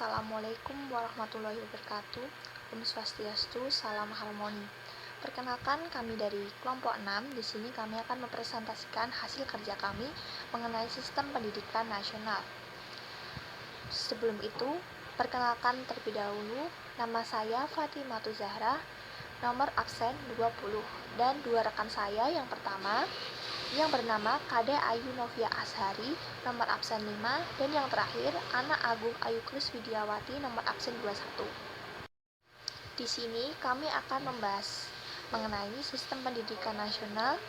Assalamualaikum warahmatullahi wabarakatuh. Om Swastiastu, salam harmoni. Perkenalkan, kami dari kelompok 6. Di sini kami akan mempresentasikan hasil kerja kami mengenai sistem pendidikan nasional. Sebelum itu, perkenalkan terlebih dahulu, nama saya Fatimatu Zahra, nomor absen 20, dan dua rekan saya. Yang pertama yang bernama Kade Ayu Novia Ashari, nomor absen 5, dan yang terakhir Ana Agung Ayu Kris Widiawati, nomor absen 21. Di sini kami akan membahas mengenai sistem pendidikan nasional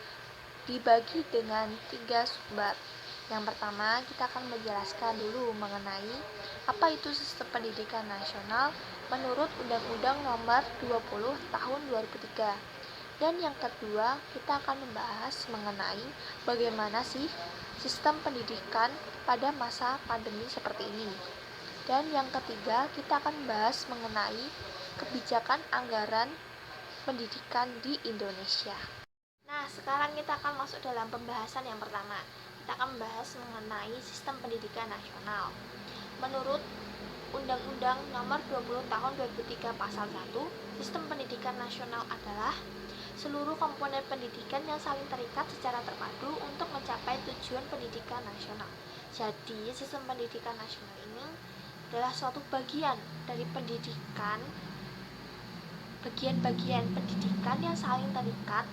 dibagi dengan 3 subbab. Yang pertama, kita akan menjelaskan dulu mengenai apa itu sistem pendidikan nasional menurut Undang-Undang Nomor 20 Tahun 2003. Dan yang kedua, kita akan membahas mengenai bagaimana sih sistem pendidikan pada masa pandemi seperti ini. Dan yang ketiga, kita akan membahas mengenai kebijakan anggaran pendidikan di Indonesia. Nah, sekarang kita akan masuk dalam pembahasan yang pertama. Kita akan membahas mengenai sistem pendidikan nasional. Menurut Undang-Undang Nomor 20 Tahun 2003 Pasal 1, sistem pendidikan nasional adalah seluruh komponen pendidikan yang saling terikat secara terpadu untuk mencapai tujuan pendidikan nasional. Jadi, sistem pendidikan nasional ini adalah suatu bagian dari pendidikan, bagian-bagian pendidikan yang saling terikat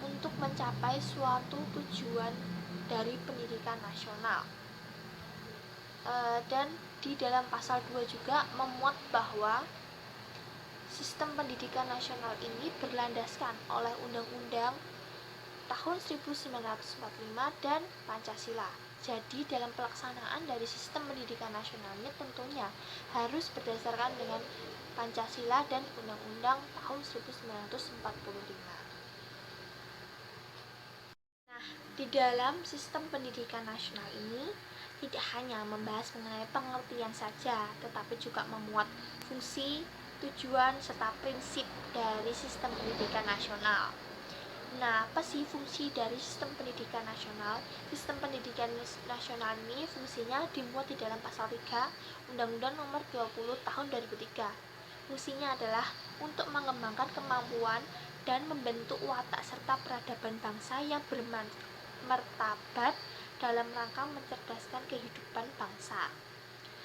untuk mencapai suatu tujuan dari pendidikan nasional. Dan di dalam pasal 2 juga memuat bahwa sistem pendidikan nasional ini berlandaskan oleh Undang-Undang tahun 1945 dan Pancasila. Jadi dalam pelaksanaan dari sistem pendidikan nasional ini tentunya harus berdasarkan dengan Pancasila dan Undang-Undang tahun 1945. Nah, di dalam sistem pendidikan nasional ini tidak hanya membahas mengenai pengertian saja, tetapi juga memuat fungsi, tujuan, serta prinsip dari sistem pendidikan nasional. Nah, apa sih fungsi dari sistem pendidikan nasional? Sistem pendidikan nasional ini fungsinya dimuat di dalam pasal 3 Undang-Undang Nomor 20 Tahun 2003. Fungsinya adalah untuk mengembangkan kemampuan dan membentuk watak serta peradaban bangsa yang bermartabat dalam rangka mencerdaskan kehidupan bangsa.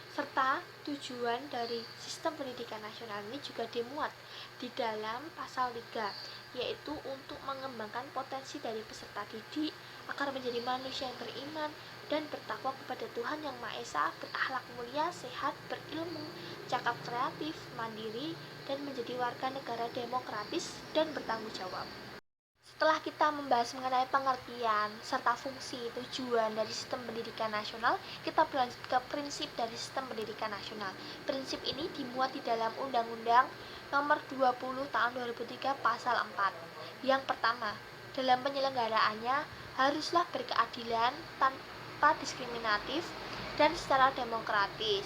Serta tujuan dari sistem pendidikan nasional ini juga dimuat di dalam pasal 3, yaitu untuk mengembangkan potensi dari peserta didik agar menjadi manusia yang beriman dan bertakwa kepada Tuhan Yang Maha Esa, berakhlak mulia, sehat, berilmu, cakap kreatif, mandiri, dan menjadi warga negara demokratis dan bertanggung jawab. Setelah kita membahas mengenai pengertian serta fungsi tujuan dari sistem pendidikan nasional, kita berlanjut ke prinsip dari sistem pendidikan nasional. Prinsip ini dimuat di dalam Undang-Undang Nomor 20 Tahun 2003 Pasal 4. Yang pertama, dalam penyelenggaraannya haruslah berkeadilan, tanpa diskriminatif, dan secara demokratis,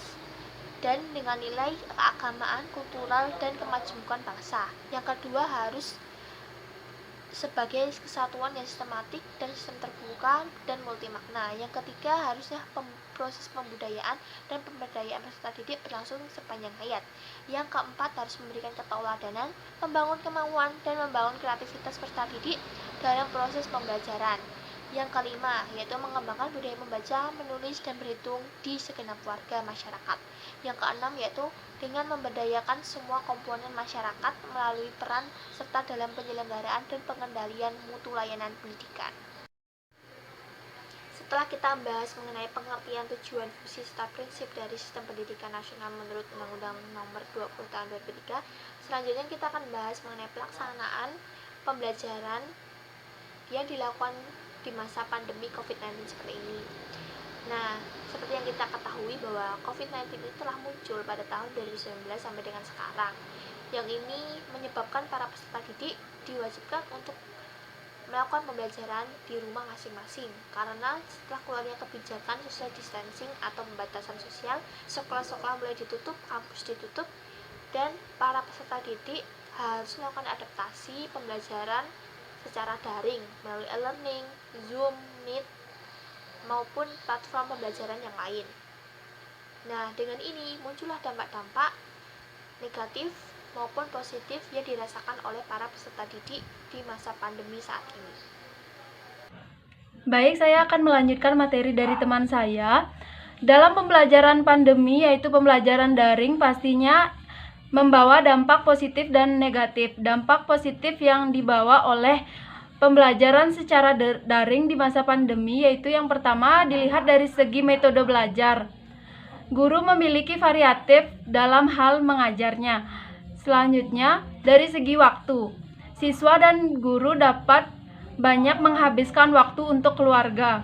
dan dengan nilai keagamaan, kultural, dan kemajemukan bangsa. Yang kedua, harus sebagai kesatuan yang sistematik dan sistem terbuka dan multimakna. Yang ketiga, harusnya proses pembudayaan dan pemberdayaan peserta didik berlangsung sepanjang hayat. Yang keempat, harus memberikan ketauladanan, membangun kemauan, dan membangun kreativitas peserta didik dalam proses pembelajaran. Yang kelima, yaitu mengembangkan budaya membaca, menulis, dan berhitung di segenap warga masyarakat. Yang keenam, yaitu dengan memberdayakan semua komponen masyarakat melalui peran serta dalam penyelenggaraan dan pengendalian mutu layanan pendidikan. Setelah kita membahas mengenai pengertian, tujuan, fungsi, serta prinsip dari sistem pendidikan nasional menurut Undang-Undang Nomor 20 Tahun 2003, selanjutnya kita akan membahas mengenai pelaksanaan pembelajaran yang dilakukan di masa pandemi COVID-19 seperti ini. Nah, seperti yang kita ketahui bahwa COVID-19 itu telah muncul pada tahun 2019 sampai dengan sekarang. Yang ini menyebabkan para peserta didik diwajibkan untuk melakukan pembelajaran di rumah masing-masing, karena setelah keluarnya kebijakan social distancing atau pembatasan sosial, sekolah-sekolah mulai ditutup, kampus ditutup, dan para peserta didik harus melakukan adaptasi pembelajaran secara daring melalui e-learning, Zoom, Meet, maupun platform pembelajaran yang lain. Nah, dengan ini muncullah dampak-dampak negatif maupun positif yang dirasakan oleh para peserta didik di masa pandemi saat ini. Baik, saya akan melanjutkan materi dari teman saya. Dalam pembelajaran pandemi, yaitu pembelajaran daring, pastinya membawa dampak positif dan negatif. Dampak positif yang dibawa oleh pembelajaran secara daring di masa pandemi, yaitu yang pertama dilihat dari segi metode belajar. Guru memiliki variatif dalam hal mengajarnya. Selanjutnya, dari segi waktu, siswa dan guru dapat banyak menghabiskan waktu untuk keluarga.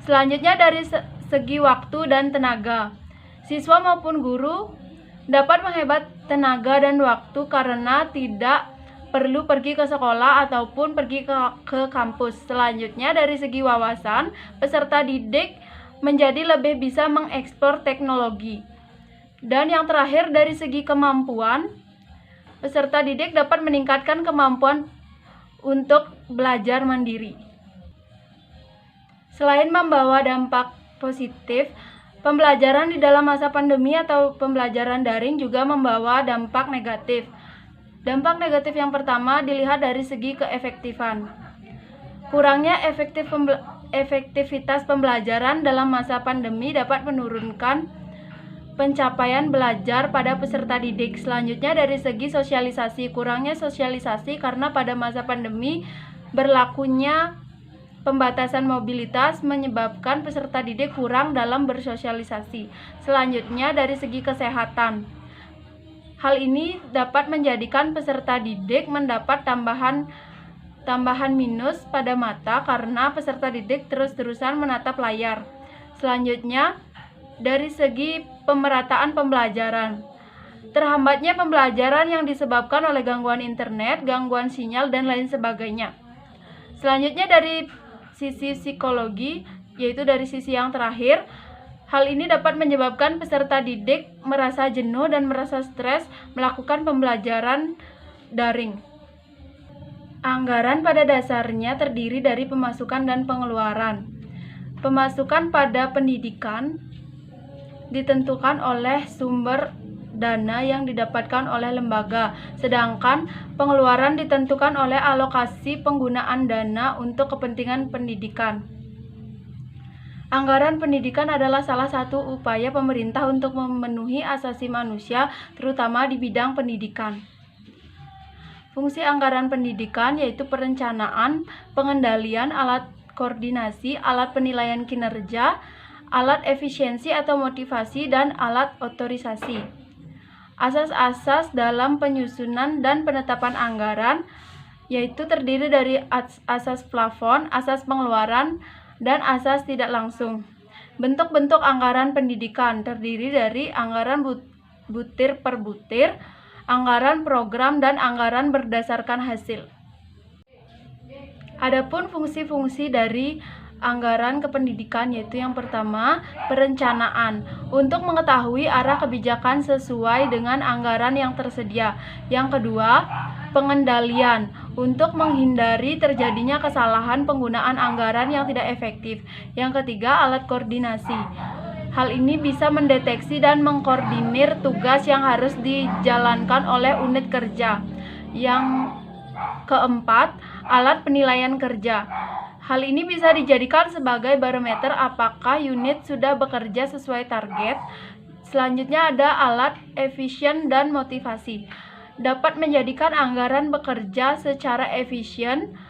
Selanjutnya, dari segi waktu dan tenaga, siswa maupun guru dapat menghemat tenaga dan waktu karena tidak perlu pergi ke sekolah ataupun pergi ke kampus. Selanjutnya, dari segi wawasan, peserta didik menjadi lebih bisa mengeksplor teknologi. Dan yang terakhir, dari segi kemampuan, peserta didik dapat meningkatkan kemampuan untuk belajar mandiri. Selain membawa dampak positif, pembelajaran di dalam masa pandemi atau pembelajaran daring juga membawa dampak negatif. Dampak negatif yang pertama dilihat dari segi keefektifan. Kurangnya efektivitas pembelajaran dalam masa pandemi dapat menurunkan pencapaian belajar pada peserta didik. Selanjutnya, dari segi sosialisasi, kurangnya sosialisasi karena pada masa pandemi berlakunya pembatasan mobilitas menyebabkan peserta didik kurang dalam bersosialisasi. Selanjutnya, dari segi kesehatan, hal ini dapat menjadikan peserta didik mendapat tambahan minus pada mata karena peserta didik terus-terusan menatap layar. Selanjutnya, dari segi pemerataan pembelajaran, terhambatnya pembelajaran yang disebabkan oleh gangguan internet, gangguan sinyal, dan lain sebagainya. Selanjutnya, dari sisi psikologi, yaitu dari sisi yang terakhir, hal ini dapat menyebabkan peserta didik merasa jenuh dan merasa stres melakukan pembelajaran daring. Anggaran pada dasarnya terdiri dari pemasukan dan pengeluaran. Pemasukan pada pendidikan ditentukan oleh sumber dana yang didapatkan oleh lembaga, sedangkan pengeluaran ditentukan oleh alokasi penggunaan dana untuk kepentingan pendidikan. Anggaran pendidikan adalah salah satu upaya pemerintah untuk memenuhi asasi manusia, terutama di bidang pendidikan. Fungsi anggaran pendidikan yaitu perencanaan, pengendalian, alat koordinasi, alat penilaian kinerja, alat efisiensi atau motivasi, dan alat otorisasi. Asas-asas dalam penyusunan dan penetapan anggaran yaitu terdiri dari asas plafon, asas pengeluaran, dan asas tidak langsung. Bentuk-bentuk anggaran pendidikan terdiri dari anggaran butir per butir, anggaran program, dan anggaran berdasarkan hasil. Adapun fungsi-fungsi dari anggaran kependidikan yaitu yang pertama, perencanaan untuk mengetahui arah kebijakan sesuai dengan anggaran yang tersedia. Yang kedua, pengendalian untuk menghindari terjadinya kesalahan penggunaan anggaran yang tidak efektif. Yang ketiga, alat koordinasi. Hal ini bisa mendeteksi dan mengkoordinir tugas yang harus dijalankan oleh unit kerja. Yang keempat, alat penilaian kerja. Hal ini bisa dijadikan sebagai barometer apakah unit sudah bekerja sesuai target. Selanjutnya ada alat efisien dan motivasi. Dapat menjadikan anggaran bekerja secara efisien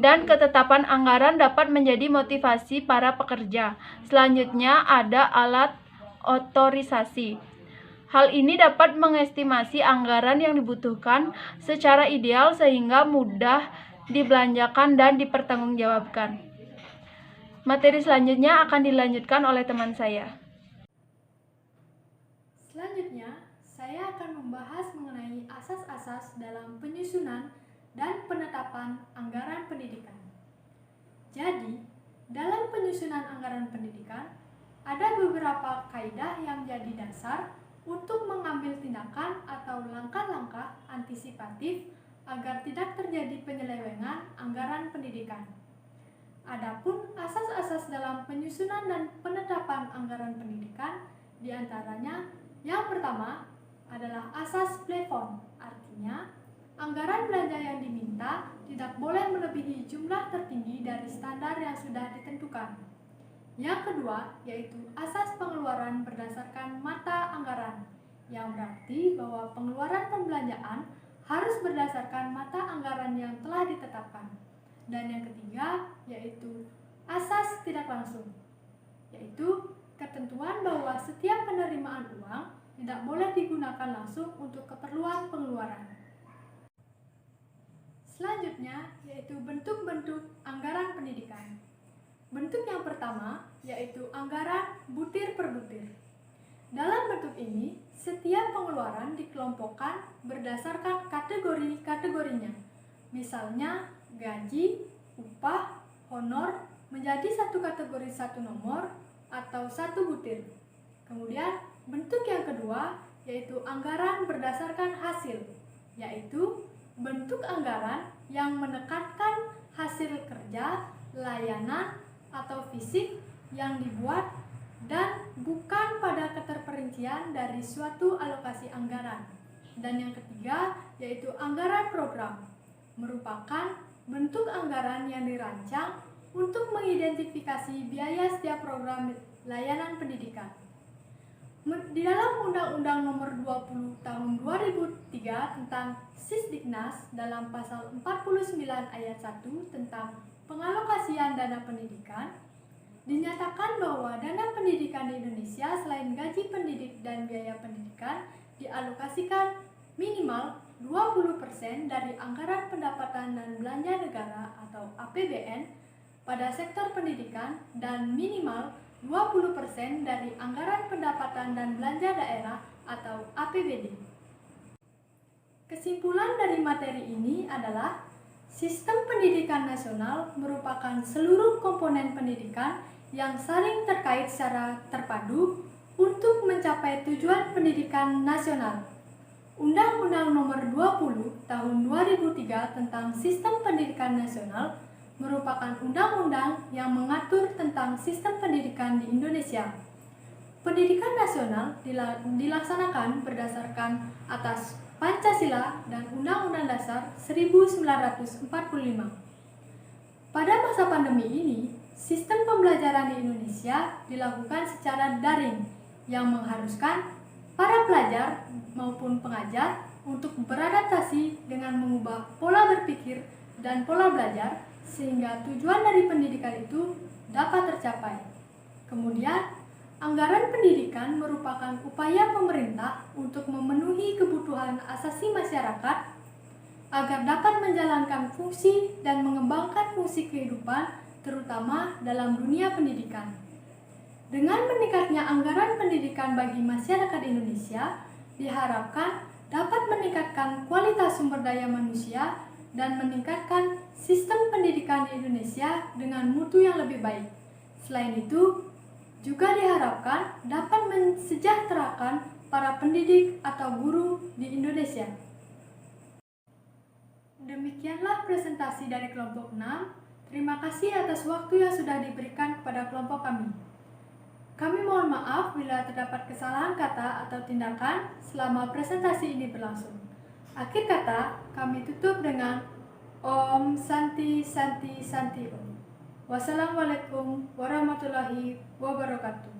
dan ketetapan anggaran dapat menjadi motivasi para pekerja. Selanjutnya ada alat otorisasi. Hal ini dapat mengestimasi anggaran yang dibutuhkan secara ideal sehingga mudah dibelanjakan dan dipertanggungjawabkan. Materi selanjutnya akan dilanjutkan oleh teman saya. Selanjutnya, saya akan membahas mengenai asas-asas dalam penyusunan dan penetapan anggaran pendidikan. Jadi, dalam penyusunan anggaran pendidikan, ada beberapa kaidah yang menjadi dasar untuk mengambil tindakan atau langkah-langkah antisipatif agar tidak terjadi penyelewengan anggaran pendidikan. Adapun asas-asas dalam penyusunan dan penetapan anggaran pendidikan Di antaranya, yang pertama adalah asas plafon, artinya anggaran belanja yang diminta tidak boleh melebihi jumlah tertinggi dari standar yang sudah ditentukan. Yang kedua yaitu asas pengeluaran berdasarkan mata anggaran, yang berarti bahwa pengeluaran pembelanjaan harus berdasarkan mata anggaran yang telah ditetapkan. Dan yang ketiga yaitu asas tidak langsung, yaitu ketentuan bahwa setiap penerimaan uang tidak boleh digunakan langsung untuk keperluan pengeluaran. Selanjutnya yaitu bentuk-bentuk anggaran pendidikan. Bentuk yang pertama yaitu anggaran butir per butir. Dalam bentuk ini, setiap pengeluaran dikelompokkan berdasarkan kategori-kategorinya. Misalnya, gaji, upah, honor menjadi satu kategori satu nomor atau satu butir. Kemudian, bentuk yang kedua yaitu anggaran berdasarkan hasil, yaitu bentuk anggaran yang menekankan hasil kerja, layanan, atau fisik yang dibuat dan bukan pada keterperincian dari suatu alokasi anggaran. Dan yang ketiga yaitu anggaran program, merupakan bentuk anggaran yang dirancang untuk mengidentifikasi biaya setiap program layanan pendidikan. Di dalam Undang-Undang Nomor 20 Tahun 2003 tentang Sisdiknas dalam pasal 49 ayat 1 tentang pengalokasian dana pendidikan, dinyatakan bahwa dana pendidikan di Indonesia selain gaji pendidik dan biaya pendidikan dialokasikan minimal 20% dari anggaran pendapatan dan belanja negara atau APBN pada sektor pendidikan dan minimal 20% dari anggaran pendapatan dan belanja daerah atau APBD. Kesimpulan dari materi ini adalah sistem pendidikan nasional merupakan seluruh komponen pendidikan yang saling terkait secara terpadu untuk mencapai tujuan pendidikan nasional. Undang-Undang Nomor 20 Tahun 2003 tentang Sistem Pendidikan Nasional merupakan undang-undang yang mengatur tentang sistem pendidikan di Indonesia. Pendidikan nasional dilaksanakan berdasarkan atas Pancasila dan Undang-Undang Dasar 1945. Pada masa pandemi ini, sistem pembelajaran di Indonesia dilakukan secara daring yang mengharuskan para pelajar maupun pengajar untuk beradaptasi dengan mengubah pola berpikir dan pola belajar sehingga tujuan dari pendidikan itu dapat tercapai. Kemudian, anggaran pendidikan merupakan upaya pemerintah untuk memenuhi kebutuhan asasi masyarakat agar dapat menjalankan fungsi dan mengembangkan fungsi kehidupan, terutama dalam dunia pendidikan. Dengan meningkatnya anggaran pendidikan bagi masyarakat Indonesia, diharapkan dapat meningkatkan kualitas sumber daya manusia dan meningkatkan sistem pendidikan di Indonesia dengan mutu yang lebih baik. Selain itu, juga diharapkan dapat mensejahterakan para pendidik atau guru di Indonesia. Demikianlah presentasi dari kelompok 6. Terima kasih atas waktu yang sudah diberikan kepada kelompok kami. Kami mohon maaf bila terdapat kesalahan kata atau tindakan selama presentasi ini berlangsung. Akhir kata, kami tutup dengan Om Santi Santi Santi Om. Wassalamualaikum warahmatullahi wabarakatuh.